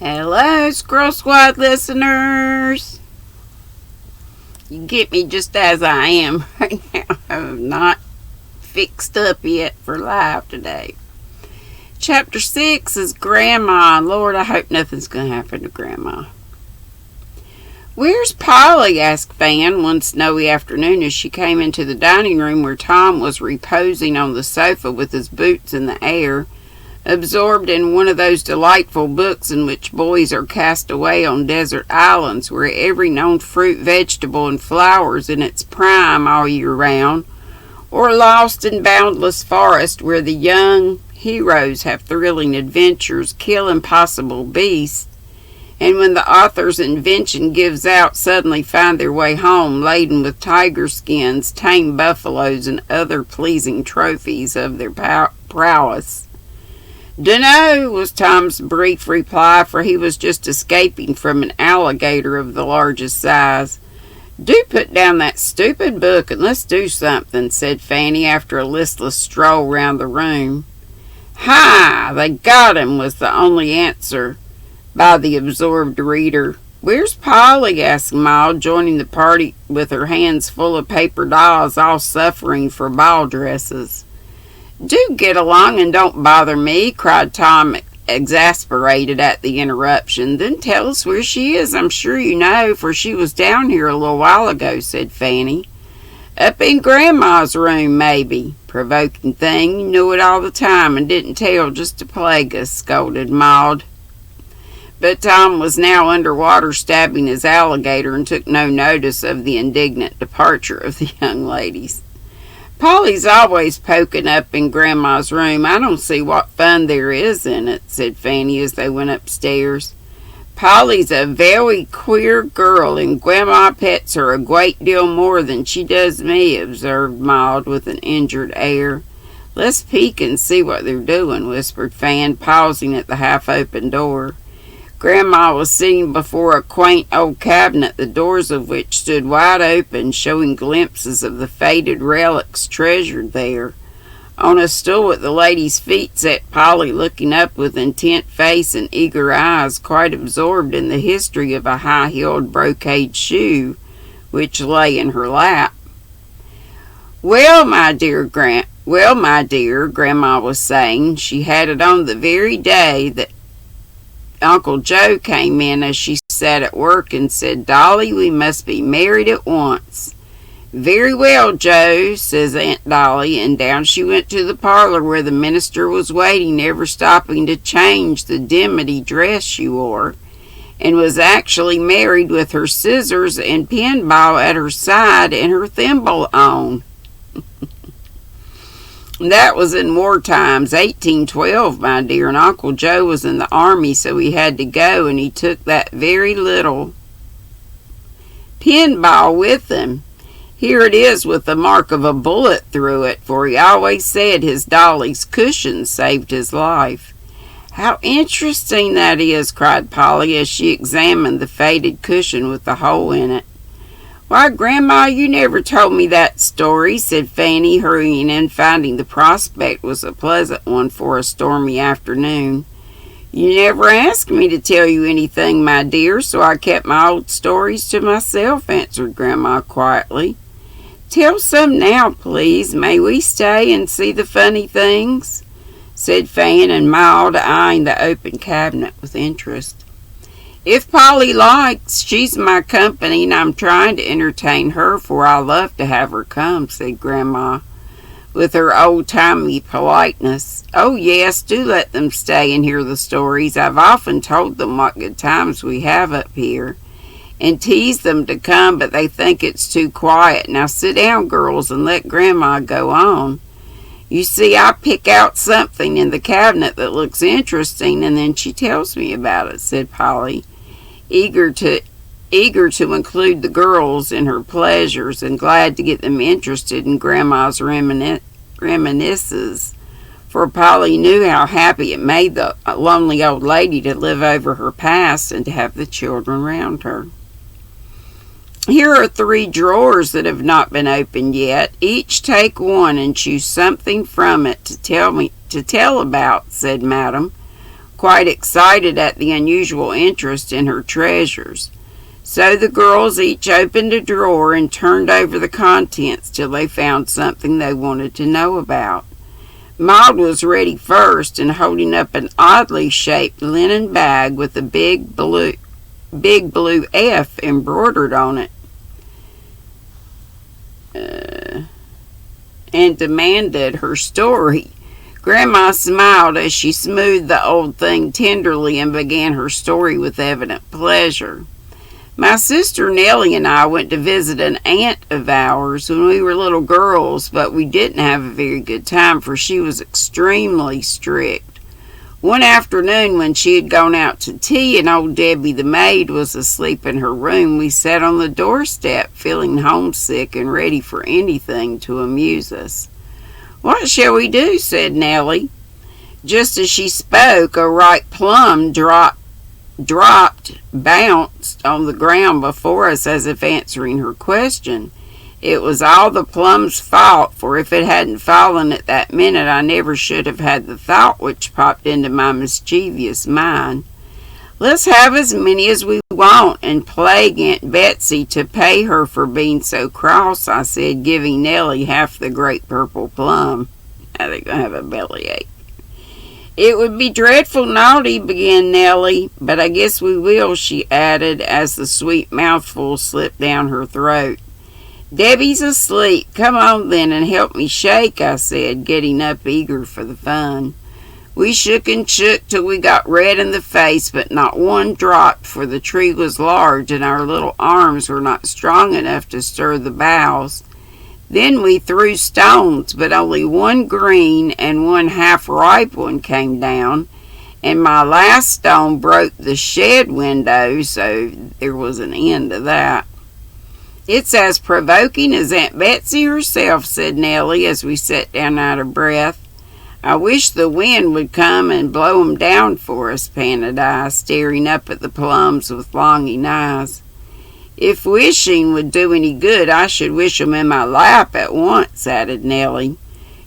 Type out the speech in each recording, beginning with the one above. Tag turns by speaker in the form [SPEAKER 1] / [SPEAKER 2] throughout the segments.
[SPEAKER 1] Hello, Squirrel Squad listeners. You get me just as I am right now. I'm not fixed up yet for live today. Chapter 6 is Grandma. Lord, I hope nothing's going to happen to Grandma. "Where's Polly?" asked Fan one snowy afternoon as she came into the dining room where Tom was reposing on the sofa with his boots in the air, absorbed in one of those delightful books in which boys are cast away on desert islands where every known fruit, vegetable, and flower is in its prime all year round, or lost in boundless forest where the young heroes have thrilling adventures, kill impossible beasts, and when the author's invention gives out, suddenly find their way home laden with tiger skins, tame buffaloes, and other pleasing trophies of their prowess. "Dunno," was Tom's brief reply, for he was just escaping from an alligator of the largest size. "Do put down that stupid book and let's do something," said Fanny after a listless stroll round the room. "Hi, they got him," was the only answer by the absorbed reader. "Where's Polly?" asked Maud, joining the party with her hands full of paper dolls, all suffering for ball dresses. "Do get along and don't bother me," cried Tom, exasperated at the interruption. "Then tell us where she is. I'm sure you know, for she was down here a little while ago," said Fanny. "Up in Grandma's room, maybe. Provoking thing, you knew it all the time and didn't tell just to plague us," scolded Maud. But Tom was now underwater stabbing his alligator and took no notice of the indignant departure of the young ladies. "Polly's always poking up in Grandma's room. I don't see what fun there is in it," said Fanny as they went upstairs. "Polly's a very queer girl, and Grandma pets her a great deal more than she does me," observed Maud with an injured air. "Let's peek and see what they're doing," whispered Fan, pausing at the half-open door. Grandma was sitting before a quaint old cabinet, the doors of which stood wide open, showing glimpses of the faded relics treasured there. On a stool at the lady's feet sat Polly, looking up with intent face and eager eyes, quite absorbed in the history of a high-heeled brocade shoe which lay in her lap. Well, my dear," Grandma was saying. She had it on the very day that Uncle Joe came in as she sat at work and said, "Dolly, we must be married at once." "Very well, Joe," says Aunt Dolly, and down she went to the parlor where the minister was waiting, never stopping to change the dimity dress she wore, and was actually married with her scissors and pinball at her side and her thimble on. That was in war times, 1812, my dear, and Uncle Joe was in the army, so he had to go, and he took that very little pinball with him. Here it is with the mark of a bullet through it, for he always said his Dolly's cushion saved his life." "How interesting that is," cried Polly as she examined the faded cushion with the hole in it. "Why, Grandma, you never told me that story," said Fanny, hurrying in, finding the prospect was a pleasant one for a stormy afternoon. "You never asked me to tell you anything, my dear, so I kept my old stories to myself," answered Grandma quietly. "Tell some now, please. May we stay and see the funny things?" said Fan and Maud, eyeing the open cabinet with interest. "If Polly likes. She's my company, and I'm trying to entertain her, for I love to have her come," said Grandma, with her old-timey politeness. "Oh, yes, do let them stay and hear the stories. I've often told them what good times we have up here, and teased them to come, but they think it's too quiet. Now sit down, girls, and let Grandma go on. You see, I pick out something in the cabinet that looks interesting, and then she tells me about it," said Polly, eager to include the girls in her pleasures and glad to get them interested in Grandma's reminiscences, for Polly knew how happy it made the lonely old lady to live over her past and to have the children round her. "Here are 3 drawers that have not been opened yet. Each take one and choose something from it to tell about," said Madam, quite excited at the unusual interest in her treasures. So the girls each opened a drawer and turned over the contents till they found something they wanted to know about. Maud was ready first and holding up an oddly shaped linen bag with a big blue F embroidered on it, and demanded her story. Grandma smiled as she smoothed the old thing tenderly and began her story with evident pleasure. My sister Nellie and I went to visit an aunt of ours when we were little girls, but we didn't have a very good time, for she was extremely strict. One afternoon when she had gone out to tea and old Debbie the maid was asleep in her room, we sat on the doorstep feeling homesick and ready for anything to amuse us. "What shall we do?" said Nellie. Just as she spoke, a ripe plum bounced on the ground before us as if answering her question. It was all the plum's fault, for if it hadn't fallen at that minute, I never should have had the thought which popped into my mischievous mind. "Let's have as many as we want and plague Aunt Betsy to pay her for being so cross," I said, giving Nellie half the great purple plum. Now they're going to have a bellyache. "It would be dreadful naughty," began Nellie, "but I guess we will," she added as the sweet mouthful slipped down her throat. "Debbie's asleep. Come on then and help me shake," I said, getting up eager for the fun. We shook and shook till we got red in the face, but not one dropped, for the tree was large and our little arms were not strong enough to stir the boughs. Then we threw stones, but only one green and one half-ripe one came down, and my last stone broke the shed window, so there was an end to that. "It's as provoking as Aunt Betsy herself," said Nellie as we sat down out of breath. "I wish the wind would come and blow 'em down for us," panted I, staring up at the plums with longing eyes. "If wishing would do any good, I should wish 'em in my lap at once," added Nellie.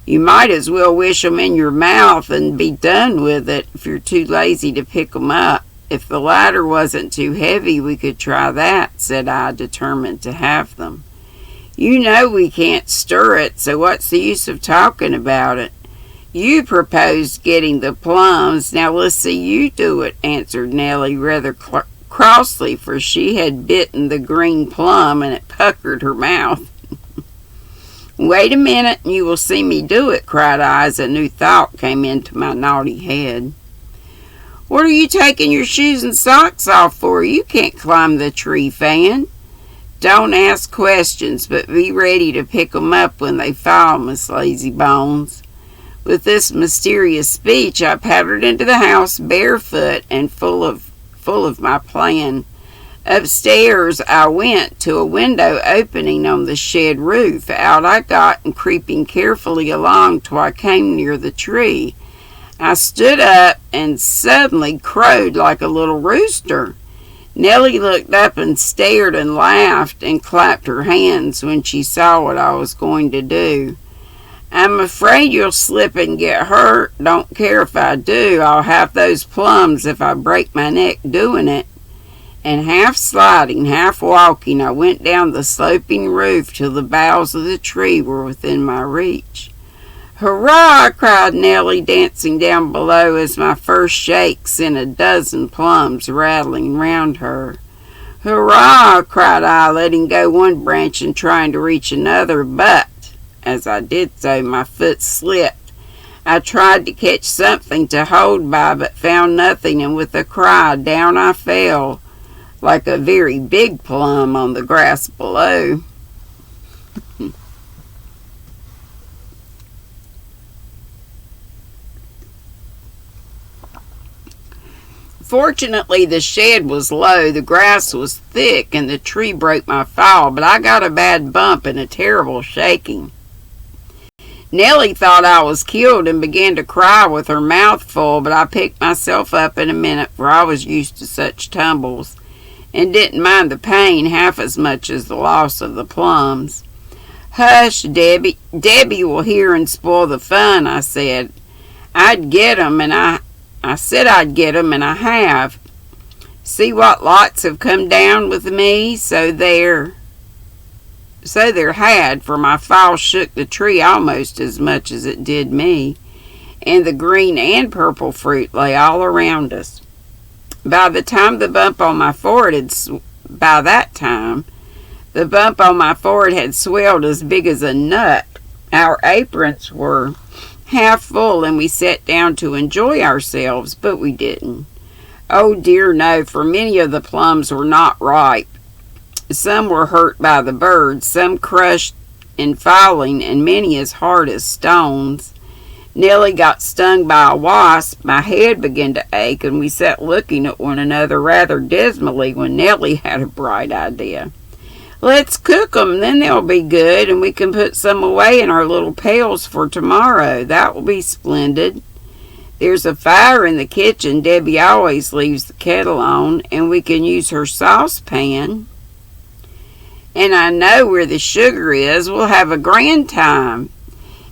[SPEAKER 1] "You might as well wish 'em in your mouth and be done with it if you're too lazy to pick 'em up. If the ladder wasn't too heavy, we could try that," said I, determined to have them. "You know we can't stir it, so what's the use of talking about it? You proposed getting the plums. Now let's see you do it," answered Nellie rather crossly, for she had bitten the green plum and it puckered her mouth. "Wait a minute and you will see me do it," cried I as a new thought came into my naughty head. "What are you taking your shoes and socks off for? You can't climb the tree, Fan." "Don't ask questions, but be ready to pick 'em up when they fall, Miss Lazybones." With this mysterious speech, I pattered into the house barefoot and full of my plan. Upstairs I went to a window opening on the shed roof. Out I got, and creeping carefully along till I came near the tree, I stood up and suddenly crowed like a little rooster. Nellie looked up and stared and laughed and clapped her hands when she saw what I was going to do. "I'm afraid you'll slip and get hurt. Don't care if I do. I'll have those plums if I break my neck doing it." And half sliding, half walking, I went down the sloping roof till the boughs of the tree were within my reach. "Hurrah!" cried Nellie, dancing down below as my first shake sent a dozen plums rattling round her. "Hurrah!" cried I, letting go one branch and trying to reach another, but as I did so, my foot slipped. I tried to catch something to hold by, but found nothing, and with a cry, down I fell, like a very big plum, on the grass below. Fortunately, the shed was low, the grass was thick, and the tree broke my fall, but I got a bad bump and a terrible shaking. Nellie thought I was killed and began to cry with her mouth full, but I picked myself up in a minute, for I was used to such tumbles, and didn't mind the pain half as much as the loss of the plums. "Hush, Debbie. Debbie will hear and spoil the fun," I said. "I'd get 'em, and I said I'd get 'em, and I have. See what lots have come down with me? So there had, for my fall shook the tree almost as much as it did me, and the green and purple fruit lay all around us. By that time the bump on my forehead had swelled as big as a nut. Our aprons were half full, and we sat down to enjoy ourselves, but we didn't. Oh dear no, for many of the plums were not ripe. Some were hurt by the birds, some crushed in falling, and many as hard as stones. Nellie got stung by a wasp. My head began to ache, and we sat looking at one another rather dismally when Nellie had a bright idea. Let's cook 'em, then they'll be good, and we can put some away in our little pails for tomorrow. That will be splendid. There's a fire in the kitchen. Debbie always leaves the kettle on, and we can use her saucepan. And I know where the sugar is. We'll have a grand time.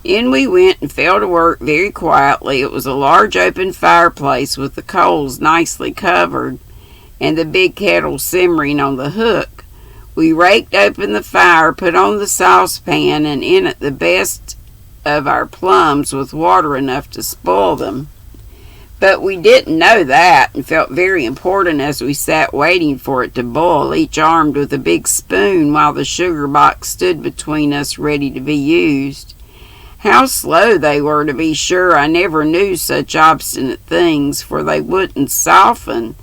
[SPEAKER 1] In we went and fell to work very quietly. It was a large open fireplace with the coals nicely covered and the big kettle simmering on the hook. We raked open the fire, put on the saucepan, and in it the best of our plums with water enough to spoil them. But we didn't know that, and felt very important as we sat waiting for it to boil, each armed with a big spoon, while the sugar box stood between us ready to be used. How slow they were, to be sure. I never knew such obstinate things, for they wouldn't soften,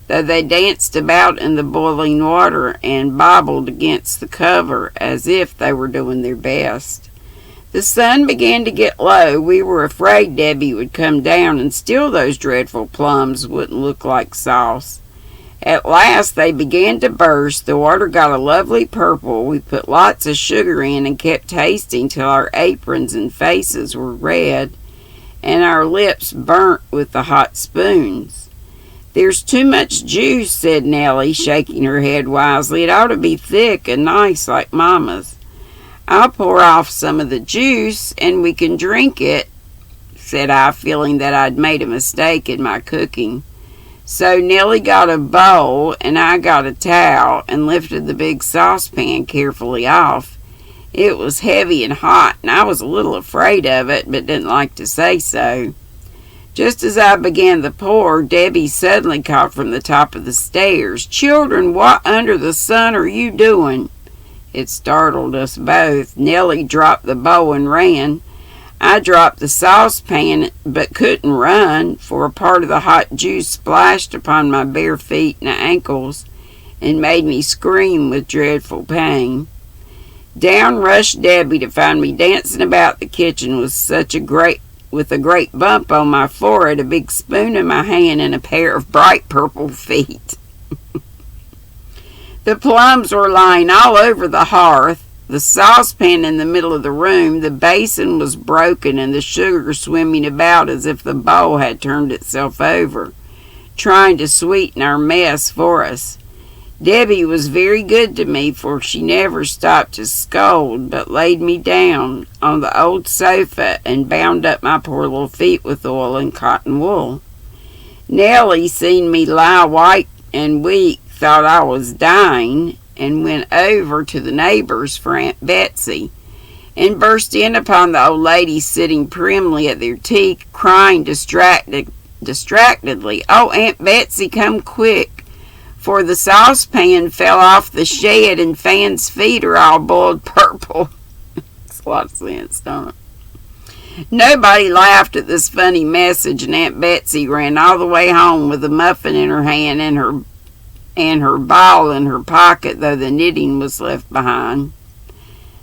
[SPEAKER 1] though they danced about in the boiling water and bobbled against the cover as if they were doing their best. The sun began to get low. We were afraid Debbie would come down, and still those dreadful plums wouldn't look like sauce. At last they began to burst. The water got a lovely purple. We put lots of sugar in and kept tasting till our aprons and faces were red and our lips burnt with the hot spoons. There's too much juice, said Nellie, shaking her head wisely. It ought to be thick and nice like Mama's. I'll pour off some of the juice and we can drink it, said I, feeling that I'd made a mistake in my cooking. So Nellie got a bowl and I got a towel and lifted the big saucepan carefully off. It was heavy and hot, and I was a little afraid of it, but didn't like to say so. Just as I began the pour, Debbie suddenly called from the top of the stairs, "Children, what under the sun are you doing?" It startled us both. Nellie dropped the bowl and ran. I dropped the saucepan, but couldn't run, for a part of the hot juice splashed upon my bare feet and ankles and made me scream with dreadful pain. Down rushed Debbie to find me dancing about the kitchen with a great bump on my forehead, a big spoon in my hand, and a pair of bright purple feet. The plums were lying all over the hearth, the saucepan in the middle of the room, the basin was broken, and the sugar swimming about as if the bowl had turned itself over, trying to sweeten our mess for us. Debbie was very good to me, for she never stopped to scold, but laid me down on the old sofa and bound up my poor little feet with oil and cotton wool. Nellie, seeing me lie white and weak, thought I was dying, and went over to the neighbors for Aunt Betsy, and burst in upon the old lady sitting primly at their tea, crying distractedly, "Oh, Aunt Betsy, come quick, for the saucepan fell off the shed and Fan's feet are all boiled purple." It's a lot of sense, don't it? Nobody laughed at this funny message, and Aunt Betsy ran all the way home with a muffin in her hand and her ball in her pocket, though the knitting was left behind.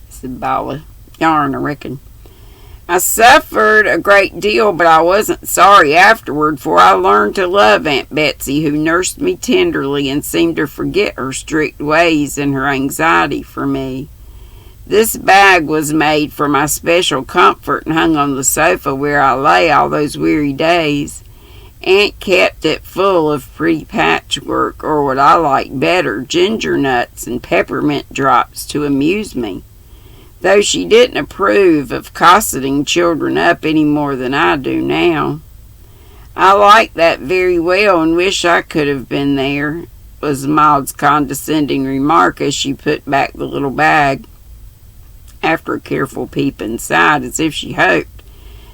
[SPEAKER 1] It's a ball of yarn, I reckon. I suffered a great deal, but I wasn't sorry afterward, for I learned to love Aunt Betsy, who nursed me tenderly and seemed to forget her strict ways in her anxiety for me. This bag was made for my special comfort and hung on the sofa where I lay all those weary days. Aunt kept it full of pretty patchwork, or what I like better, ginger nuts and peppermint drops to amuse me, though she didn't approve of cosseting children up any more than I do now. I like that very well and wish I could have been there, was Maud's condescending remark as she put back the little bag, after a careful peep inside, as if she hoped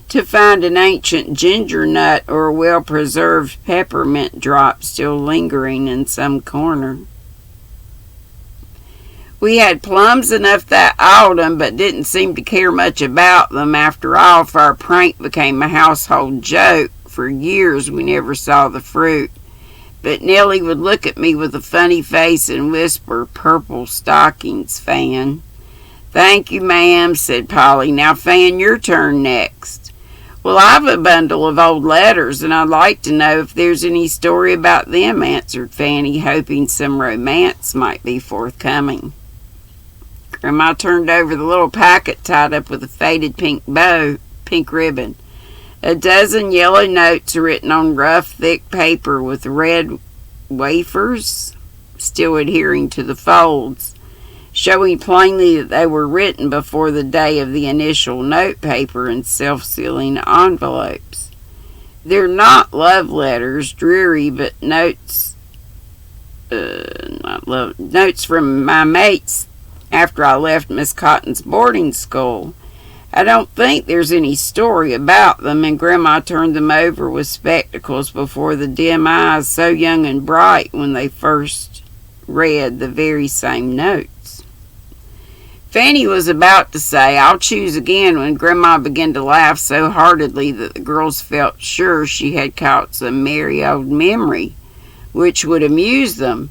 [SPEAKER 1] to find an ancient ginger nut or a well-preserved peppermint drop still lingering in some corner. We had plums enough that autumn, but didn't seem to care much about them. After all, for our prank became a household joke, for years we never saw the fruit. But Nellie would look at me with a funny face and whisper, "Purple stockings, Fan." "Thank you, ma'am," said Polly. "Now, Fan, your turn next." "Well, I've a bundle of old letters, and I'd like to know if there's any story about them," answered Fanny, hoping some romance might be forthcoming. Grandma turned over the little packet tied up with a faded pink ribbon. A dozen yellow notes written on rough, thick paper with red wafers still adhering to the folds, showing plainly that they were written before the day of the initial note paper in self-sealing envelopes. They're not love letters, dreary, but notes from my mates after I left Miss Cotton's boarding school. I don't think there's any story about them, and Grandma turned them over with spectacles before the dim eyes so young and bright when they first read the very same notes. Fanny was about to say, "I'll choose again," when Grandma began to laugh so heartily that the girls felt sure she had caught some merry old memory which would amuse them.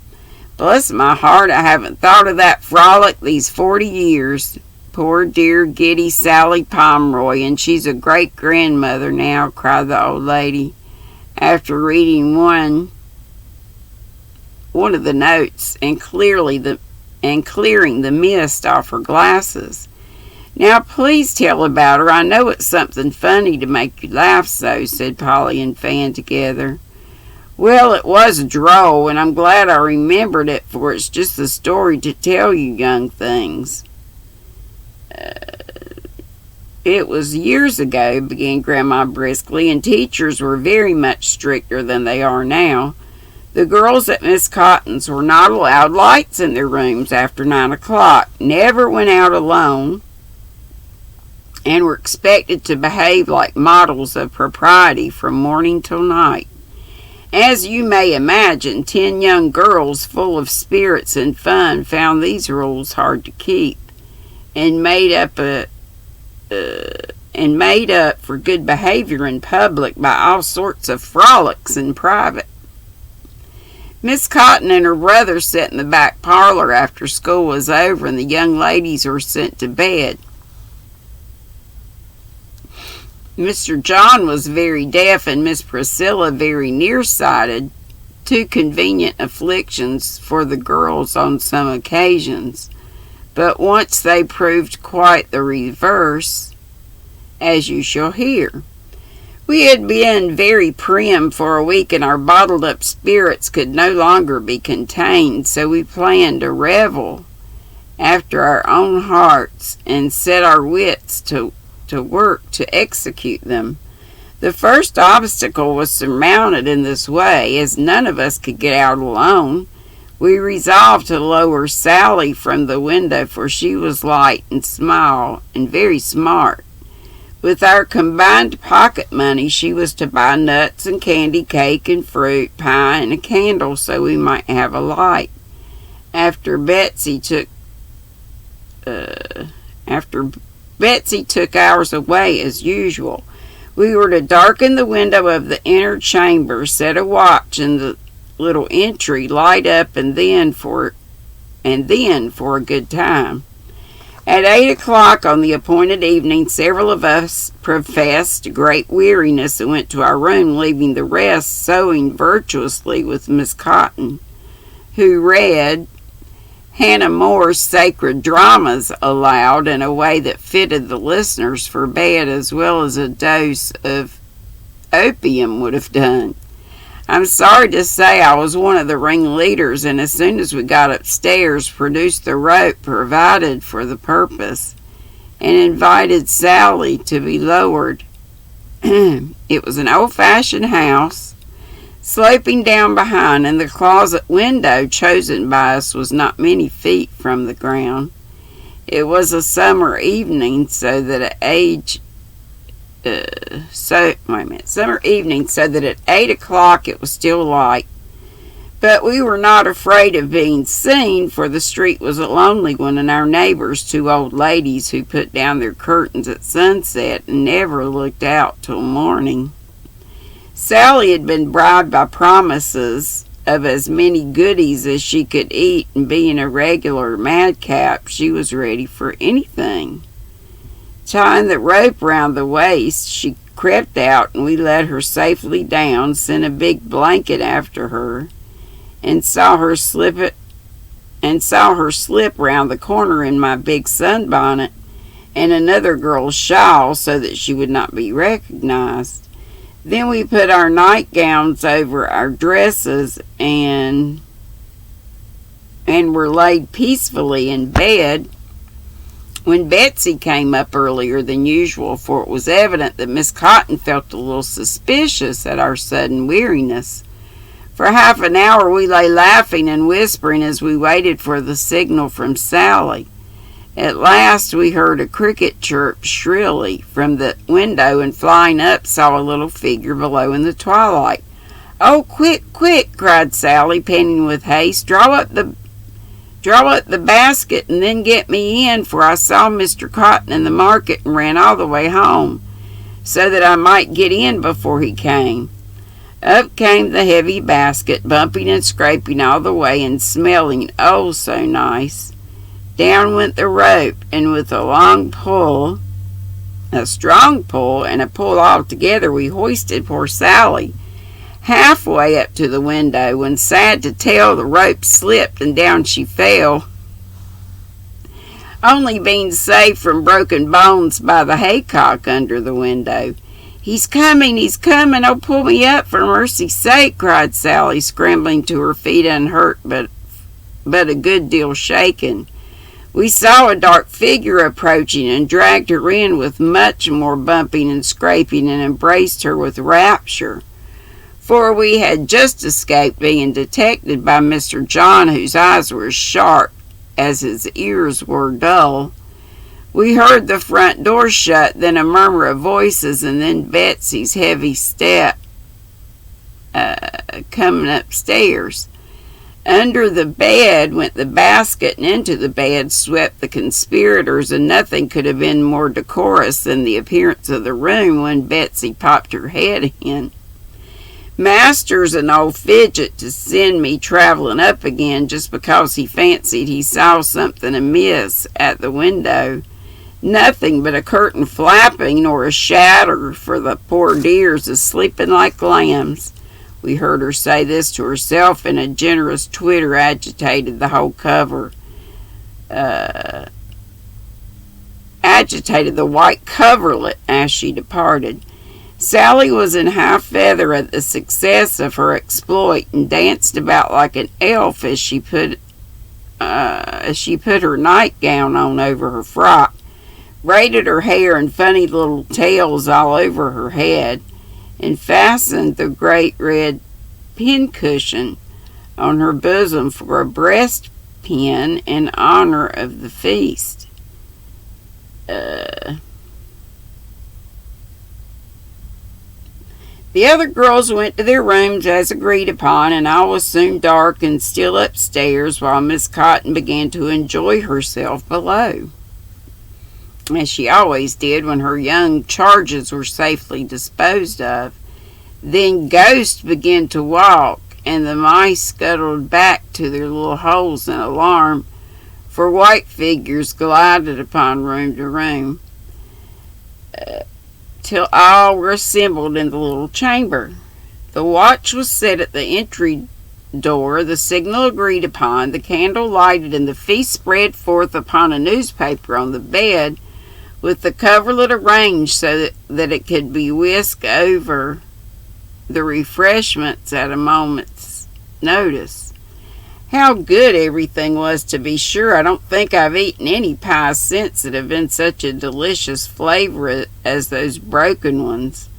[SPEAKER 1] "Bless my heart, I haven't thought of that frolic these 40 years. Poor dear giddy Sally Pomeroy, and she's a great-grandmother now," cried the old lady, after reading one of the notes and clearing the mist off her glasses. "Now, please tell about her. I know it's something funny to make you laugh so," said Polly and Fan together. "Well, it was droll, and I'm glad I remembered it, for it's just the story to tell you young things. It was years ago," began Grandma briskly, "and teachers were very much stricter than they are now. The girls at Miss Cotton's were not allowed lights in their rooms after 9 o'clock, never went out alone, and were expected to behave like models of propriety from morning till night. As you may imagine, 10 young girls full of spirits and fun found these rules hard to keep, and made up for good behavior in public by all sorts of frolics in private. Miss Cotton and her brother sat in the back parlor after school was over, and the young ladies were sent to bed. Mr. John was very deaf, and Miss Priscilla very nearsighted, two convenient afflictions for the girls on some occasions. But once they proved quite the reverse, as you shall hear. We had been very prim for a week, and our bottled-up spirits could no longer be contained, so we planned a revel after our own hearts and set our wits to work to execute them. The first obstacle was surmounted in this way. As none of us could get out alone, we resolved to lower Sally from the window, for she was light and small and very smart. With our combined pocket money, she was to buy nuts and candy, cake and fruit, pie and a candle, so we might have a light. After Betsy took ours away as usual, we were to darken the window of the inner chamber, set a watch in the little entry, light up, and then for a good time. At 8 o'clock on the appointed evening, several of us professed great weariness and went to our room, leaving the rest sewing virtuously with Miss Cotton, who read Hannah More's sacred dramas aloud in a way that fitted the listeners for bed as well as a dose of opium would have done. I'm sorry to say I was one of the ringleaders, and as soon as we got upstairs, produced the rope provided for the purpose, and invited Sally to be lowered It was an old-fashioned house, sloping down behind, and the closet window chosen by us was not many feet from the ground. It was a summer evening, so that at 8 o'clock it was still light. But we were not afraid of being seen, for the street was a lonely one, and our neighbors, two old ladies who put down their curtains at sunset and never looked out till morning. Sally had been bribed by promises of as many goodies as she could eat, and being a regular madcap, she was ready for anything. Tying the rope round the waist, she crept out, and we let her safely down, sent a big blanket after her, and saw her slip round the corner in my big sunbonnet and another girl's shawl so that she would not be recognized. Then we put our nightgowns over our dresses and were laid peacefully in bed when Betsy came up earlier than usual, for it was evident that Miss Cotton felt a little suspicious at our sudden weariness. For half an hour we lay laughing and whispering as we waited for the signal from Sally. At last we heard a cricket chirp shrilly from the window, and flying up saw a little figure below in the twilight. "Oh, quick, quick!" cried Sally, panting with haste. Draw up the basket and then get me in, for I saw Mr. Cotton in the market and ran all the way home, so that I might get in before he came." Up came the heavy basket, bumping and scraping all the way and smelling oh so nice. Down went the rope, and with a long pull, a strong pull, and a pull all together, we hoisted poor Sally halfway up to the window, when, sad to tell, the rope slipped and down she fell, only being saved from broken bones by the haycock under the window. He's coming, oh, pull me up for mercy's sake," cried Sally, scrambling to her feet unhurt, but a good deal shaken. We saw a dark figure approaching and dragged her in with much more bumping and scraping, and embraced her with rapture. For we had just escaped being detected by Mr. John, whose eyes were as sharp as his ears were dull. We heard the front door shut, then a murmur of voices, and then Betsy's heavy step coming upstairs. Under the bed went the basket, and into the bed swept the conspirators, and nothing could have been more decorous than the appearance of the room when Betsy popped her head in. Master's an old fidget to send me traveling up again just because he fancied he saw something amiss at the window. Nothing but a curtain flapping or a shatter, for the poor dears is sleeping like lambs. We heard her say this to herself, and a generous twitter agitated the whole cover. Agitated the white coverlet as she departed. Sally was in high feather at the success of her exploit, and danced about like an elf as she put her nightgown on over her frock, braided her hair in funny little tails all over her head, and fastened the great red pincushion on her bosom for a breast pin in honor of the feast. The other girls went to their rooms as agreed upon, and all was soon dark and still upstairs, while Miss Cotton began to enjoy herself below, as she always did when her young charges were safely disposed of. Then ghosts began to walk, and the mice scuttled back to their little holes in alarm, for white figures glided upon room to room, till all were assembled in the little chamber. The watch was set at the entry door, the signal agreed upon, the candle lighted, and the feast spread forth upon a newspaper on the bed, with the coverlet arranged so that it could be whisked over the refreshments at a moment's notice. How good everything was, to be sure. I don't think I've eaten any pies since that have been such a delicious flavor as those broken ones.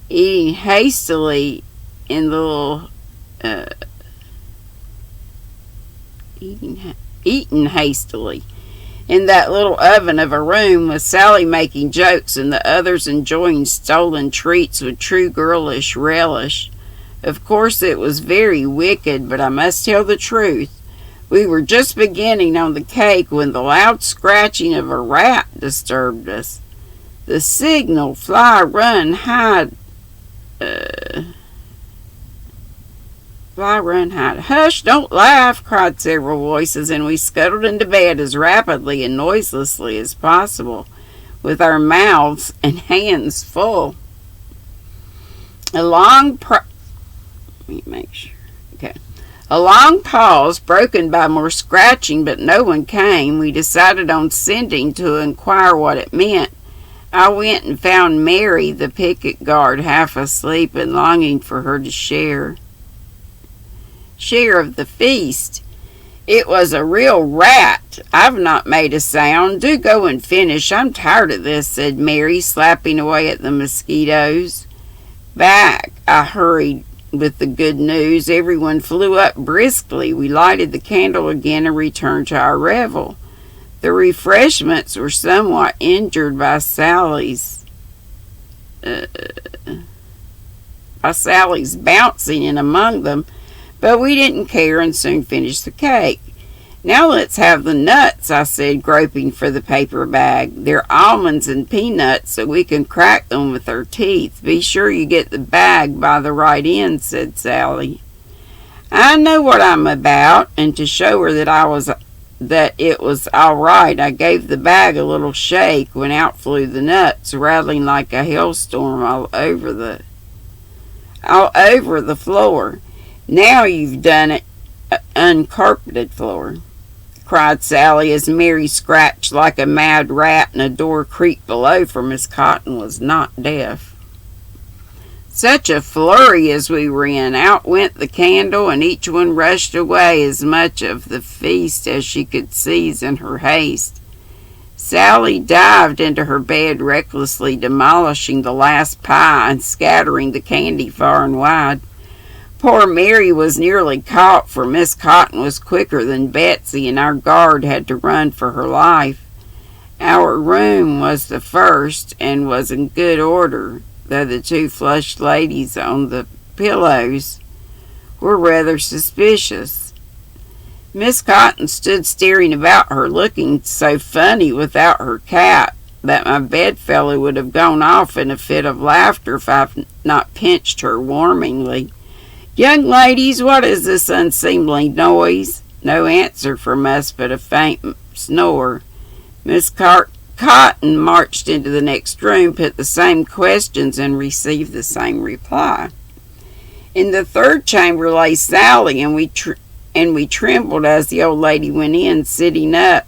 [SPEAKER 1] eating hastily in the little eating hastily in that little oven of a room, with Sally making jokes and the others enjoying stolen treats with true girlish relish. Of course it was very wicked, but I must tell the truth. We were just beginning on the cake when the loud scratching of a rat disturbed us. The signal, fly, run, hide, fly, run, hide. Hush, don't laugh, cried several voices, and we scuttled into bed as rapidly and noiselessly as possible, with our mouths and hands full. A long pause, broken by more scratching, but no one came. We decided on sending to inquire what it meant. I went and found Mary, the picket guard, half asleep and longing for her to share of the feast. It was a real rat. I've not made a sound. Do go and finish. I'm tired of this, said Mary, slapping away at the mosquitoes. Back, I hurried with the good news. Everyone flew up briskly. We lighted the candle again and returned to our revel. The refreshments were somewhat injured by Sally's bouncing in among them, but we didn't care and soon finished the cake. Now let's have the nuts, I said, groping for the paper bag. They're almonds and peanuts, so we can crack them with our teeth. Be sure you get the bag by the right end, said Sally. I know what I'm about, and to show her that it was all right, I gave the bag a little shake when out flew the nuts, rattling like a hailstorm all over the floor. Now you've done it, uncarpeted floor, cried Sally as Mary scratched like a mad rat and a door creaked below, for Miss Cotton was not deaf. Such a flurry as we were in. Out went the candle, and each one rushed away as much of the feast as she could seize in her haste. Sally dived into her bed recklessly, demolishing the last pie and scattering the candy far and wide. Poor Mary was nearly caught, for Miss Cotton was quicker than Betsy, and our guard had to run for her life. Our room was the first and was in good order, though the two flushed ladies on the pillows were rather suspicious. Miss Cotton stood staring about her, looking so funny without her cap that my bedfellow would have gone off in a fit of laughter if I'd not pinched her warmingly. Young ladies, what is this unseemly noise? No answer from us but a faint snore. Miss Cotton marched into the next room, put the same questions, and received the same reply. In the third chamber lay Sally, and we trembled as the old lady went in, sitting up.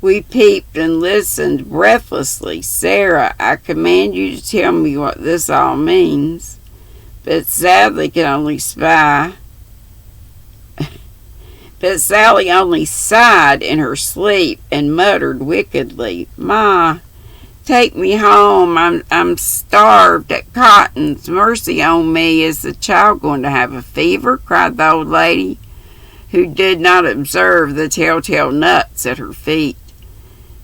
[SPEAKER 1] We peeped and listened breathlessly. Sarah, I command you to tell me what this all means. But sadly could only spy. But Sally only sighed in her sleep and muttered wickedly, Ma, take me home. I'm starved at Cotton's. Mercy on me. Is the child going to have a fever? Cried the old lady, who did not observe the telltale nuts at her feet.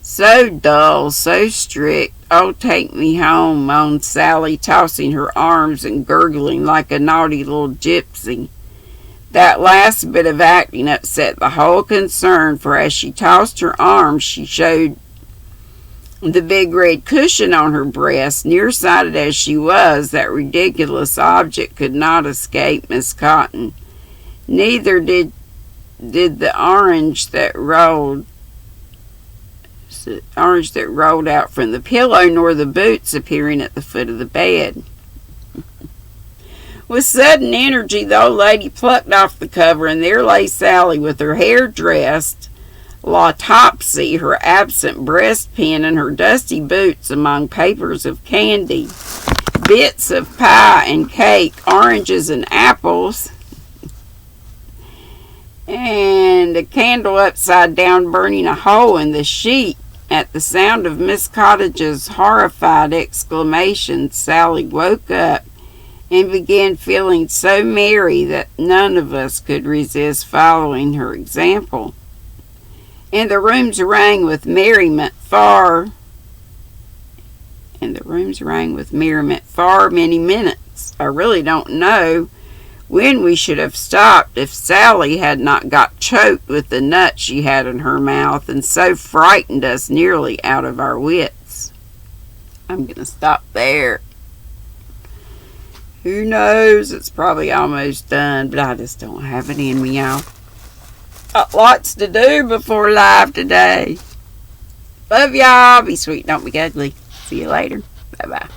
[SPEAKER 1] So dull, so strict. Oh, take me home, moaned Sally, tossing her arms and gurgling like a naughty little gypsy. That last bit of acting upset the whole concern, for as she tossed her arms, she showed the big red cushion on her breast. Nearsighted as she was, that ridiculous object could not escape Miss Cotton. Neither did the orange that rolled out from the pillow, nor the boots appearing at the foot of the bed. With sudden energy, the old lady plucked off the cover, and there lay Sally with her hair dressed la Topsy, her absent breastpin, and her dusty boots among papers of candy, bits of pie and cake, oranges and apples, and a candle upside down burning a hole in the sheet. At the sound of Miss Cottage's horrified exclamation, Sally woke up and began feeling so merry that none of us could resist following her example. And the rooms rang with merriment for many minutes. I really don't know when we should have stopped if Sally had not got choked with the nut she had in her mouth and so frightened us nearly out of our wits. I'm going to stop there. Who knows? It's probably almost done, but I just don't have it in me, y'all. Got lots to do before live today. Love y'all. Be sweet, don't be ugly. See you later. Bye-bye.